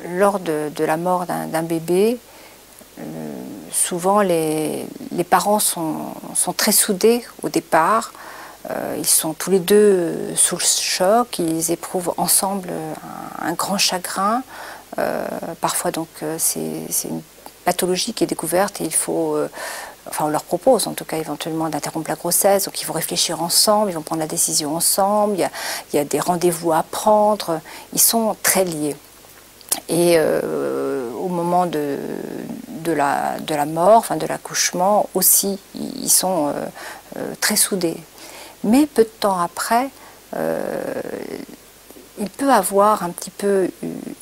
lors de la mort d'un bébé, souvent les parents sont très soudés au départ. Ils sont tous les deux sous le choc, ils éprouvent ensemble un grand chagrin. Parfois donc c'est une pathologie qui est découverte et il faut, enfin on leur propose en tout cas éventuellement d'interrompre la grossesse, donc ils vont réfléchir ensemble, ils vont prendre la décision ensemble, il y a des rendez-vous à prendre, ils sont très liés. Et au moment de la mort, enfin de l'accouchement aussi, ils sont très soudés. Mais peu de temps après, il peut avoir un petit peu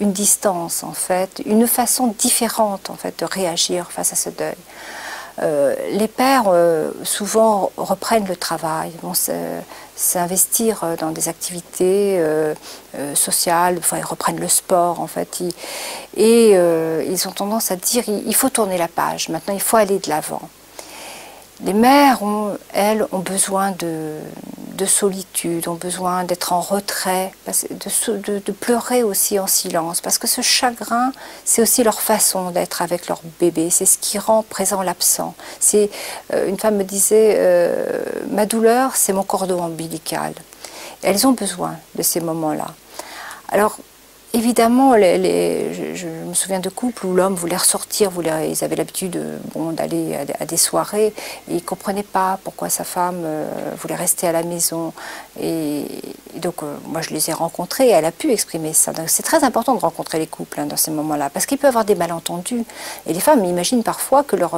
une distance en fait, une façon différente en fait de réagir face à ce deuil. Les pères souvent reprennent le travail, vont s'investir dans des activités sociales, enfin, ils reprennent le sport en fait, ils ont tendance à dire il faut tourner la page, maintenant il faut aller de l'avant. Les mères, elles, ont besoin de solitude, ont besoin d'être en retrait, de pleurer aussi en silence, parce que ce chagrin, c'est aussi leur façon d'être avec leur bébé, c'est ce qui rend présent l'absent. Une femme me disait, ma douleur, c'est mon cordon ombilical. Elles ont besoin de ces moments-là. Alors, évidemment, je me souviens de couples où l'homme voulait ressortir, ils avaient l'habitude d'aller à des soirées, et ils ne comprenaient pas pourquoi sa femme voulait rester à la maison. Et donc, moi, je les ai rencontrés, et elle a pu exprimer ça. Donc, c'est très important de rencontrer les couples dans ces moments-là, parce qu'il peut y avoir des malentendus. Et les femmes imaginent parfois que leur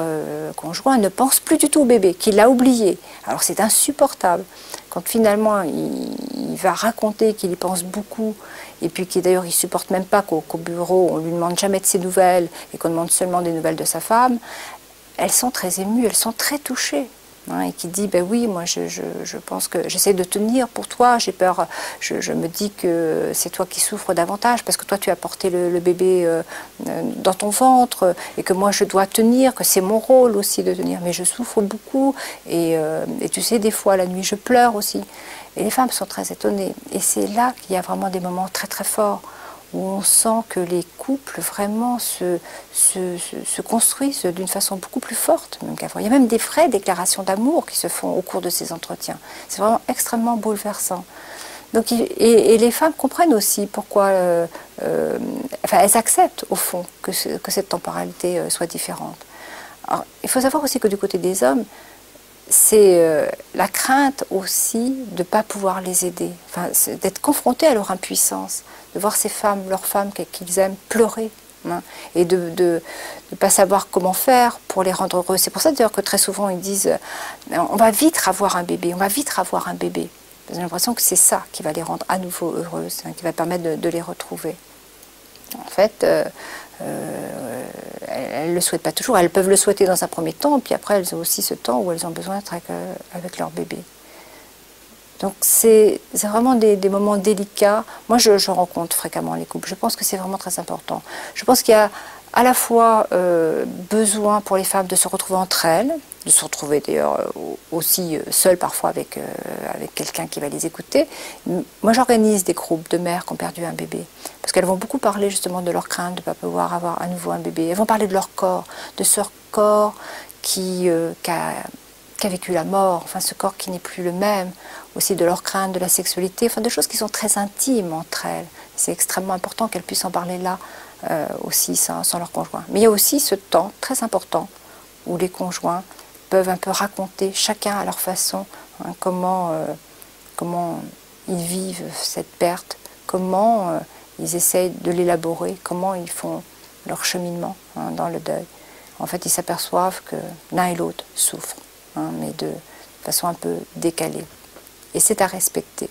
conjoint ne pense plus du tout au bébé, qu'il l'a oublié. Alors, c'est insupportable. Quand finalement, il va raconter qu'il y pense beaucoup, et puis d'ailleurs il ne supporte même pas qu'au bureau on ne lui demande jamais de ses nouvelles et qu'on demande seulement des nouvelles de sa femme, elles sont très émues, elles sont très touchées. Hein, et qui dit, ben oui, moi je pense que j'essaie de tenir pour toi, j'ai peur, je me dis que c'est toi qui souffres davantage parce que toi tu as porté le bébé dans ton ventre et que moi je dois tenir, que c'est mon rôle aussi de tenir, mais je souffre beaucoup et tu sais, des fois la nuit je pleure aussi. Et les femmes sont très étonnées. Et c'est là qu'il y a vraiment des moments très très forts où on sent que les couples vraiment se construisent d'une façon beaucoup plus forte même qu'avant. Il y a même des vraies déclarations d'amour qui se font au cours de ces entretiens. C'est vraiment extrêmement bouleversant. Donc, et les femmes comprennent aussi pourquoi, enfin elles acceptent au fond que cette temporalité soit différente. Alors, il faut savoir aussi que du côté des hommes, c'est la crainte aussi de ne pas pouvoir les aider, enfin, d'être confrontés à leur impuissance, de voir ces femmes, leurs femmes qu'ils aiment pleurer, hein, et de ne pas savoir comment faire pour les rendre heureux. C'est pour ça d'ailleurs que très souvent ils disent on va vite avoir un bébé, on va vite avoir un bébé. J'ai l'impression que c'est ça qui va les rendre à nouveau heureuses, hein, qui va permettre de les retrouver. En fait, elles ne le souhaitent pas toujours. Elles peuvent le souhaiter dans un premier temps, puis après elles ont aussi ce temps où elles ont besoin d'être avec leur bébé. Donc c'est vraiment des moments délicats. Moi je rencontre fréquemment les couples. Je pense que c'est vraiment très important. Je pense qu'il y a à la fois besoin pour les femmes de se retrouver entre elles, de se retrouver d'ailleurs aussi seules parfois avec quelqu'un qui va les écouter. Moi j'organise des groupes de mères qui ont perdu un bébé, parce qu'elles vont beaucoup parler justement de leur crainte de ne pas pouvoir avoir à nouveau un bébé. Elles vont parler de leur corps, de ce corps qui a vécu la mort, enfin ce corps qui n'est plus le même, aussi de leur crainte, de la sexualité, enfin de choses qui sont très intimes entre elles. C'est extrêmement important qu'elles puissent en parler là aussi sans leur conjoint. Mais il y a aussi ce temps très important où les conjoints peuvent un peu raconter chacun à leur façon, hein, comment ils vivent cette perte, comment ils essayent de l'élaborer, comment ils font leur cheminement, hein, dans le deuil. En fait, ils s'aperçoivent que l'un et l'autre souffrent, hein, mais de façon un peu décalée. Et c'est à respecter.